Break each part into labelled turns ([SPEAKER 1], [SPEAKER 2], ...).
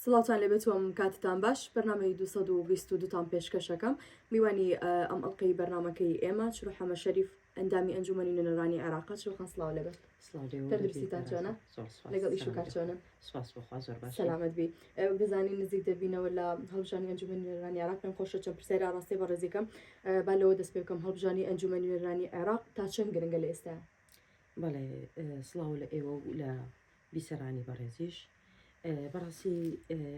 [SPEAKER 1] سڵاتان لەبێتوەم کاتتان باش بەرنامەی 222تان پێشکەشەکەم میوانی ئەم ئەڵلقەی بەرنمەکەی ئێمە چرو حەمە شەریف ئەندامی ئەنجومەنی نوێنەرانی عێراقا چۆخان سڵاو لەبێت تەندروستیتان چۆنە لەگەڵ ئیش و کار چۆنن سەلامەت بی بزانین نزیک دەبینەوە لە هەڵبژانی ئەنجومەنی نوێنەرانی عێراق پێم خۆشە چەند پرسیاری ئاڕاستی بەڕێزیکەم با لەوە دەست پێ بکەم هەڵبژانی ئەنجومەنی نوێنەرانی عێراق تا چەند گرنگە لە ئێستا
[SPEAKER 2] بەڵێ سڵاو لە ئێوە و لە بیسەرانی بەڕێزیش بەڕاستی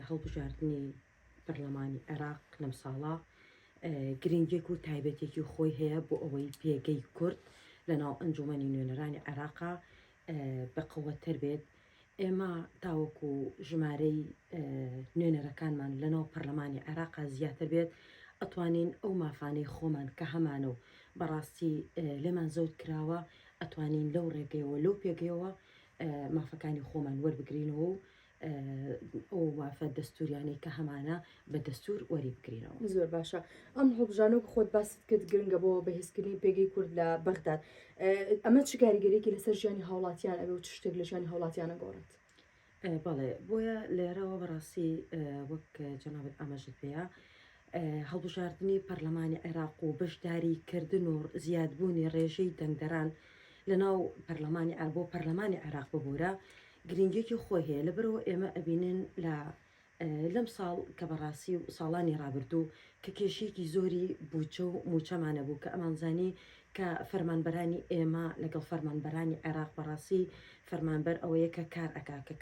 [SPEAKER 2] هەڵبژاردننی پەرلەمانی عێراق لەم ساڵە گرنگێک و تایبەتێکی خۆی هەیە بۆ ئەوەی پێگەی کورد لە ناو ئەنجومەنی نوێنەرانی عێراقا بەقەوەتر بێت. ئێمە تاوەکو ژمارەی نوێنەرەکانمان لە ناو پەرلەمانی عێراقا زیاتر بێت ئەتوانین ئەو مافانەی خۆمان کە هەمانە و بەڕاستی لێمان زەوت کراوە ئەتوانین لەو ڕێگەیەوە لەو پێگەیەوە مافەکانی خۆمان وەربگرینەوە و ئەو وافە دەستوریانەی کە هەمانە بە دەستور وەری بگرینەوە.
[SPEAKER 1] زۆر باشە ئەم هەڵبژانە و خۆت باست کرد گرنگە بۆ بەهێزکردنی پێگەی کورد لە بەغداد ئەمە چ کاریگەریەکی لەسەر ژیانی هاوڵاتیان ئەوێ و چ شتێک لە ژیانی هاوڵاتیانە گۆڕێت؟
[SPEAKER 2] بەڵێ بۆیە لێرەوە بەڕاستی وەک جەنابەت ئاماژت پێەیە هەڵبژاردننی پەرلەمانی عێراق و بەشداریکردن و زیادبوونی ڕێژەی دەنگدەران لە ناو پەرلەمانی بۆ پەرلەمانی عێراق ببوورە گرنگێکی خۆی هەیە لەبەرەوە ئێمە ئەبینن لەم ساڵ کە بەڕاستی و ساڵانی ڕابردوو کە کێشێکی زۆری بووچە و موچەمانە بوو کە ئەمانزانی کە فەرمانبەرانی ئێمە لەگەڵ فەرمانبەرانی عێراق بەڕاستی فەرمانبەر ئەوەیە کە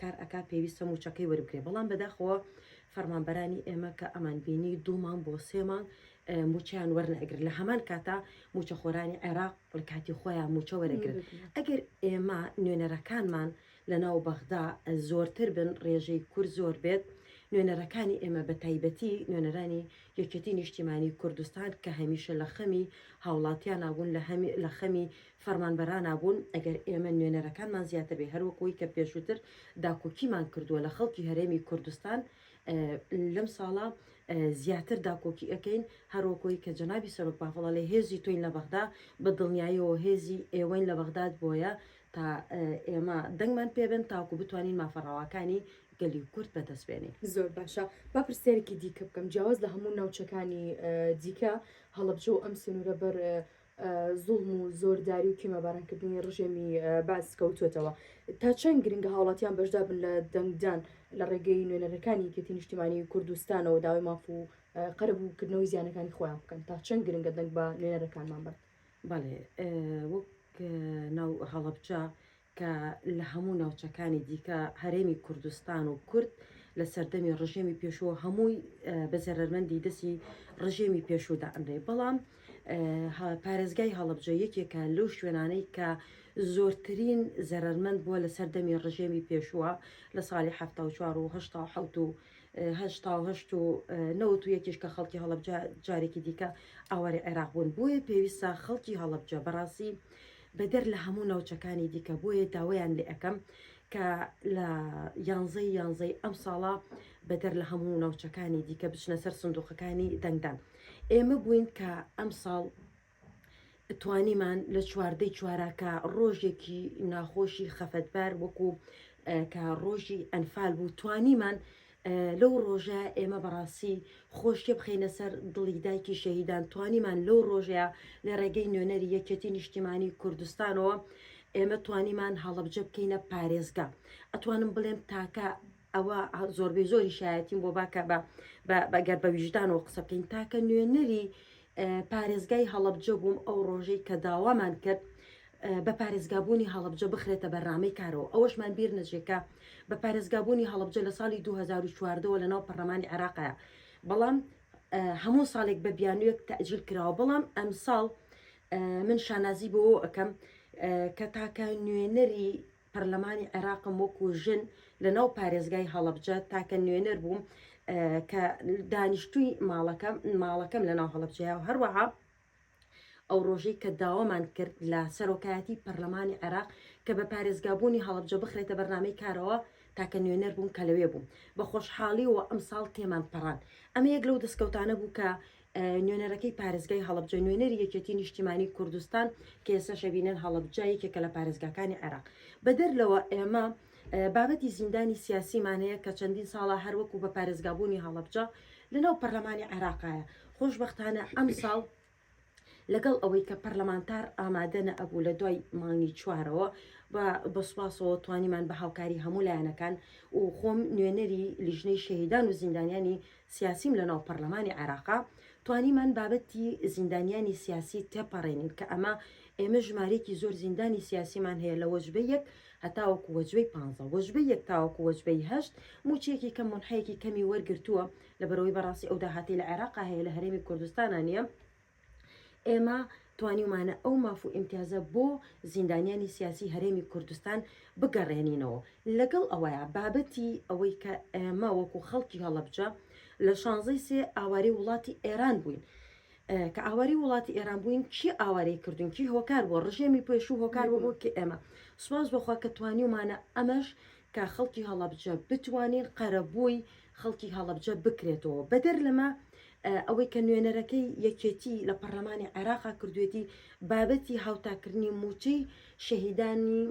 [SPEAKER 2] کار ئەکا پێویستە موچەکەی وەربگرێ بەڵام بەداخەوە فەرمانبەرانی ئێمە کە ئەمانبینی دوومان بۆ سێمان موچیان وەرنەگرن لە هەمان کاتا موچەخۆرانی عێراق لە کاتی خۆیان موچە وەرەگرن ئەگەر ئێمە نوێنەرەکانمان لە ناو بەغدا زۆرتر بن ڕێژەی کورد زۆر بێت نوێنەرەکانی ئێمە بە تایبەتی نوێنەرانی یەکێتی نیشتیمانی کوردستان کە هەمیشە لە خەمی هاوڵاتیان نابوون لە خەمی فەرمانبەران نابوون ئەگەر ئێمە نوێنەرەکانمان زیاتر بێ هەروەکەوەی کە پێشووتر داکۆکیمان کردووە لە خەڵکی هەرێمی کوردستان لەم ساڵە زیاتر داکۆکی ئەەکەین هەروەکۆی کە جەنابی سەرۆک باڵە لە هێزی تۆین لە بەغدا بە دڵنیاییەوە هێزی ئێوەین لە بەغداد بۆیە تا ئێمە دەنگمان پێبن تاکو بتوانین مافەڕاوەکانی گەلی کورد بەدەستبێنین.
[SPEAKER 1] زۆر باشە با پرسیارێکی دیکە بکەم جیاواز لە هەموو ناوچەکانی دیکە هەڵەبجە و ئەم سنوورە بەر زوڵم و زۆرداری و کیمەبارانکردنی ڕژێمی باز کەوتوێتەوە تا چەند گرنگە هاوڵاتیان بەشدا بن لە دەنگدان لە ڕێگەی نوێنەرەکانی یەکێتی نیشتیمانی کوردستانەوە داوای ماف و قەرەبووکردنەوەی زیانەکانی خۆیان بکەن تا چەند گرنگە دەنگ بە نوێنەرەکانمان بن؟
[SPEAKER 2] بەڵێ وەک ناو هەڵەبجە کە لە هەموو ناوچەکانی دیکە هەرێمی کوردستان و کورد لە سەردەمی ڕژێمی پێشوە هەمووی بە زەرمەندی دەستی ڕژێمی پێشودا ئەندێ بەڵام پارێزگای هەڵەبجە یەکێکە لەو شوێنانەی کە زۆرترین زەرمەند بووە لە سەردەمی ڕژێمی پێشووە لە ساڵی 1970 و 1970 و 91 کە خەڵکی هەڵەبجە جارێکی دیکە ئاواری عێراق بوون بۆیە پێویستە خەڵکی هەڵەبجە بەڕاستی بەدەر لە هەموو ناوچەکانی دیکە بۆیە داوایان لێ ئەەکەم کە لە یانزەی ئەم ساڵە بەدەر لە هەموو ناوچەکانی دیکە بچنە سەر سندوقەکانی دەنگدان ئێمە بووین کە ئەم ساڵ توانیمان لە چواردەی چوارەکە ڕۆژێکی ناخۆشی خەفەتبار وەکو کە ڕۆژی ئەنفال بوو توانیمان لەو ڕۆژە ئێمە بەڕاستی خۆشیە بخینە سەر دڵی دایکی شەهیدان توانیمان لەو ڕۆژەیە لە ڕێگەی نوێنەری یەکێتی نیشتیمانی کوردستانەوە ئێمە توانیمان هەڵەبجە بکەینە پارێزگا ئەتوانم بڵێم تاکە ئەوە زۆربەی زۆری شایەتیم بۆ باکە بەگەر بە ویژدانەوە قسە بکەین تاکە نوێنەری پارێزگای هەڵەبجە بووم ئەو ڕۆژەی کە داوامان کرد بە پارێزگابوونی هەڵەبجە بخرێتە بەرنامەی کارەوە ئەوەشمان بیر نەچێکە بە پارێزگابوونی هەڵەبجە لە ساڵی 2014ەوە لە ناو پەرلەمانی عێراقەیە بەڵام هەموو ساڵێک بە بیانوویەک تەئجیل کراوە بەڵام ئەم ساڵ من شانازی بۆ ئەەکەم کە تاکە نوێنەری پەرلەمانی عێراقم وەکو ژن لە ناو پارێزگای هەڵەبجە تاکە نوێنەر بووم کە دانیشتووی ماڵەکەم لە ناو هەڵەبجەیە و هەروەها ئەو ڕۆژەی کە داوامان کرد لە سەرۆکایەتی پەرلەمانی عێراق کە بە پارێزگابوونی هەڵەبجە بخرێتە بەرنامەی کارەوە تاکە نوێنەر بووم کە لەوێ بووم بە خۆشحاڵیەوە ئەم ساڵ تێمان پەڕان ئەمە یەک لەو دەستکەوتانە بوو کە نوێنەرەکەی پارێزگای هەڵەبجە نوێنەری یەکێتی نیشتیمانی کوردستان کە ئێستا شەبینەن هەڵەبجە یەکێکە لە پارێزگاکانی عێراق بەدەر لەوە ئێمە بابەتی زیندانی سیاسیمان هەیە کە چەندین ساڵە هەروەکو بە پارێزگابوونی هەڵەبجە لەناو پەرلەمانی عێراقایە. خۆشبەختانە ئەم ساڵ لەگەڵ ئەوەی کە پەرلەمانتار ئامادە نەبوو لە دوای مانگی چوارەوە بە سوپاسەوە توانیمان بە هاوکاری هەموو لایەنەکان و خۆم نوێنەری لیژنەی شەهیدان و زیندانیانی سیاسیم لەناو پەرلەمانی عێراقا توانیمان بابەتی زیندانیانی سیاسی تێپەڕێنین کە ئەمە ئێمە ژمارەیەکی زۆر زیندانی سیاسیمان هەیە لە وەجبەی یەک هەتاوەکو وەجبەی 15 وەجبەی یەک تاوەکو وەجبەی 8 موچێکی کەم منحەیەکی کەمی وەرگرتووە لە بەرەوەی بەڕاستی ئەو داهاتی لە عێراقا هەیە لە هەرێمی کوردستانە نیە. ئێمە توانیمانە ئەو ماف و ئیمتیازە بۆ زیندانیانی سیاسی هەرێمی کوردستان بگەڕێنینەوە. لەگەڵ ئەوەیە بابەتی ئەوەی کە ئێمە وەکو خەڵکی هەڵەبجە لە 16 سێ ئاواری وڵاتی ئێران بووین کە ئاواری وڵاتی ئێران بووین چی ئاوارەی کردوین کی هۆکار بۆ ڕژێمی پێشوو هۆکار بۆ کە ئێمە سوپاس بخوا کە توانیمانە ئەمەش کە خەڵکی هەڵەبجە بتوانین قەرەبووی خەڵکی هەڵەبجە بکرێتەوە. بەدەر لەمە ئەوەی کە نوێنەرەکەی یەکێتی لە پەرلەمانی عێراقا کردوێتی بابەتی هاوتاکردنی موچەی شەهیدانی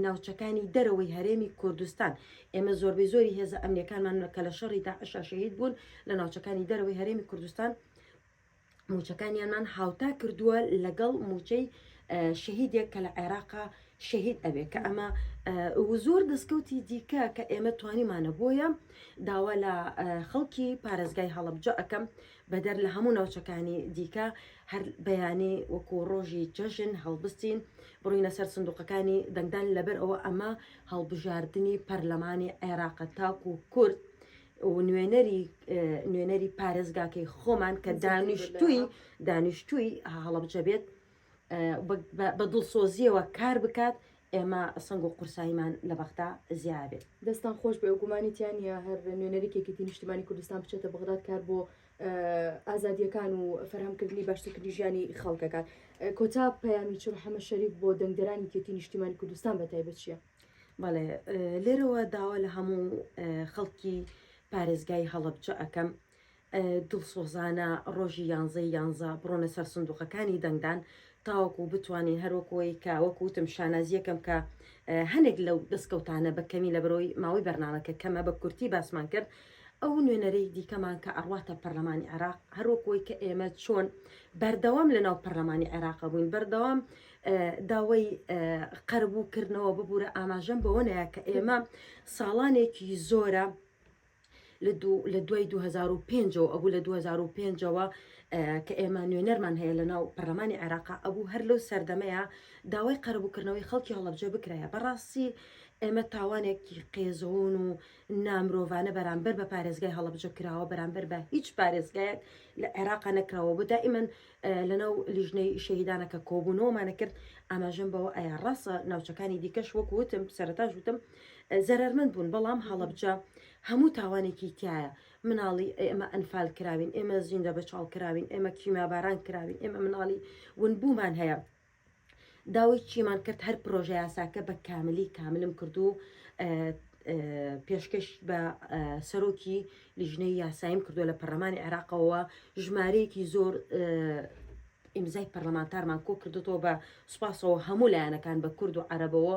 [SPEAKER 2] ناوچەکانی دەرەوەی هەرێمی کوردستان. ئێمە زۆربەی زۆری هێزە ئەمنیەکانمان کە لە شەڕی داعشا شەهید بوون لە ناوچەکانی دەرەوەی هەرێمی کوردستان موچەکانیانمان هاوتا کردووە لەگەڵ موچەی شەهیدێک کە لە عێراقا شەهید ئەبێ کە ئەمە زۆر دەستکەوتی دیکە کە ئێمە توانیمانە بۆیە داوا لە خەڵکی پارێزگای هەڵەبجە ئەەکەم بەدەر لە هەموو ناوچەکانی دیکە هەر بەیانی وەکو ڕۆژی جەژن هەڵبستین بڕوینە سەر سندوقەکانی دەنگدان لەبەر ئەوە ئەمە هەڵبژاردننی پەرلەمانی عێراقە تاکو و کورد و نوێنەری پارێزگاکەی خۆمان کە دانیشتووی هەڵەبجە بێت بە دڵسۆزیەوە کار بکات ئێمە سنگ و قورساییمان لە بەختا زیابێت.
[SPEAKER 1] دەستان خۆش بە ئەوگومانیتیانە هەر نوێنەرێکێکی نیشتیمانی کوردستان بچێتە بەغداد کار بۆ ئازادیەکان و فەرهەمکردنی باشترکردنی ژیانی خەڵکەکان. کۆتا پەیامی چڕحەمە شەریف بۆ دەنگدەرانی کێتی نیشتیمانی کوردستان بە تایبەت چییە؟
[SPEAKER 2] بەڵێ لێرەوە داوا لە هەموو خەڵکی پارێزگای هەڵەبجە ئەەکەم دڵسۆزانە ڕۆژی 11 بڕۆنە سەر سندوقەکانی دەنگدان تاوەکو بتوانین هەروەکەوەی کە وەکوتم شانازیەکەم کە هەنێک لەو دەستکەوتانە بەکەمی لە بەرەوەی ماوەی بەرنامەکە کەمە بە کورتی باسمان کرد ئەو نوێنەرەی دیکەمان کە ئەڕواتە پەرلەمانی عێراق هەروەکەوەی کە ئێمە چۆن بەردەوام لەناو پەرلەمانی عێراقە بووین بەردەوام داوای قەربووکردنەوە ببوورە ئاماژەم بەوە نایە کە ئێمە ساڵانێکی زۆرە لە دوای 2005ەوە ئەبوو لە 2005ەوە کە ئێمە نوێنەرمان هەیە لە ناو پەرلەمانی عێراقا ئەبوو هەر لەو سەردەمەیە داوای قەرەبووکردنەوەی خەڵکی هەڵەبجە بکرایە. بەڕاستی ئێمە تاوانێکی قێزەون و نامرۆڤانە بەرامبەر بە پارێزگای هەڵەبجە کراوە بەرامبەر بە هیچ پارێزگایەک لە عێراقا نەکراوە بۆ دائیمەن لەناو لیژنەی شەهیدانەکە کۆبوونەوەمانە کرد ئاماژەم بەوە ئایا ڕاستە ناوچەکانی دیکەش وەکوتم سەرەتاش وتم زەرەرمەند بوون بەڵام هەڵەبجە هەموو تاوانێکی تایە مناڵی ئێمە ئەنفال کراوین ئێمە زیندە بەچاڵ کراوین ئێمە کیماباران کراوین ئێمە مناڵی ونبوومان هەیە داوای چیمان کرد هەر پرۆژه یاساکە بە کاملم کردو پێشکەش بە سەرۆکی لیژنەی یاساییم کردووە لە پەرلەمانی عێراقەوە ژمارەیەکی زۆر ئیمزای پەرلەمانتارمان کۆ کردوەوە بە سوپاسەوە هەموو لایەنەکان بە کورد و عەرەبەوە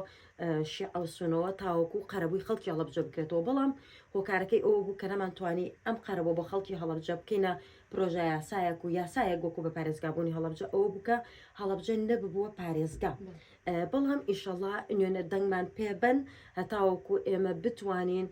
[SPEAKER 2] شیع و سونەوە تاوەکو قەرەبووی خەڵکی هەڵەبجە بکرێتەوە بەڵام هۆکارەکەی ئەوە بوو کە نەمانتوانی ئەم قەرەبە بە خەڵکی هەڵەبجە بکەینە پرۆژە یاسایەک و یاسایەک وەکو بە پارێزگابوونی هەڵەبجە ئەوە بووکە هەڵەبجە نەببووە پارێزگا بەڵام ئیشەڵڵا نوێنە دەنگمان پێبەن هەتاوەکو ئێمە بتوانین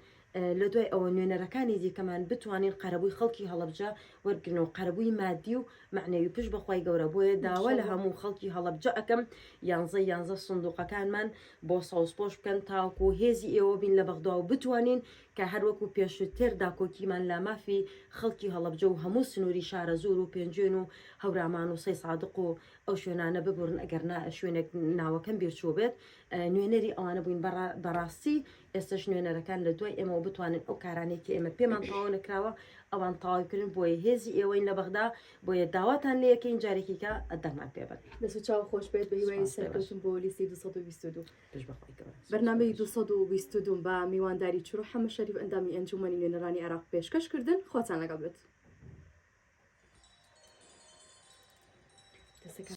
[SPEAKER 2] لە دوای ئەوە نوێنەرەکانی دیکەمان بتوانین قەرەبووی خەڵکی هەڵەبجە وەرگرنەوە قەرەبووی مادی و معنەوی پشت بەخوای گەورە بۆیە داوا لە هەموو خەڵکی هەڵەبجە ئەەکەم 11 سندوقەکانمان بۆ ساوسپۆش بکەن تاوەکو هێزی ئێوە بین لە بەغدا و بتوانین کە هەروەکو پێشتر داکۆکیمان لە مافی خەڵکی هەڵەبجە و هەموو سنووری شارە زۆر و پێنجێن و هەورامان و سەی سادق و ئەو شوێنانە ببورن ئەگەر شوێنێک ناوەکەم بێرچوە بێت نوێنەری ئەوانە بووین بەڕاستی ئێستش نوێنەرەکان لە دوای ئێمە بتوانن ئەو کارانێکی ئێمە پێمان تەواو نەکراوە ئەوان تەواوکردن بۆیە هێزی ئێوەین لە بەغدا بۆیە داواتان لە یەکەین جارێکیکە دەرمان پێبن
[SPEAKER 1] دەست و چاو خۆش بێت بە هیوای سەرکەوتن بۆ لیستی 222
[SPEAKER 2] پێش بەخوای گەورە
[SPEAKER 1] بەرنامەی 222 بە میوانداری چڕحەمە شەریف ئەندامی ئەنجومەنی نوێنەرانی عێراق پێشکەشکردن خۆتان لەگەڵ بێت.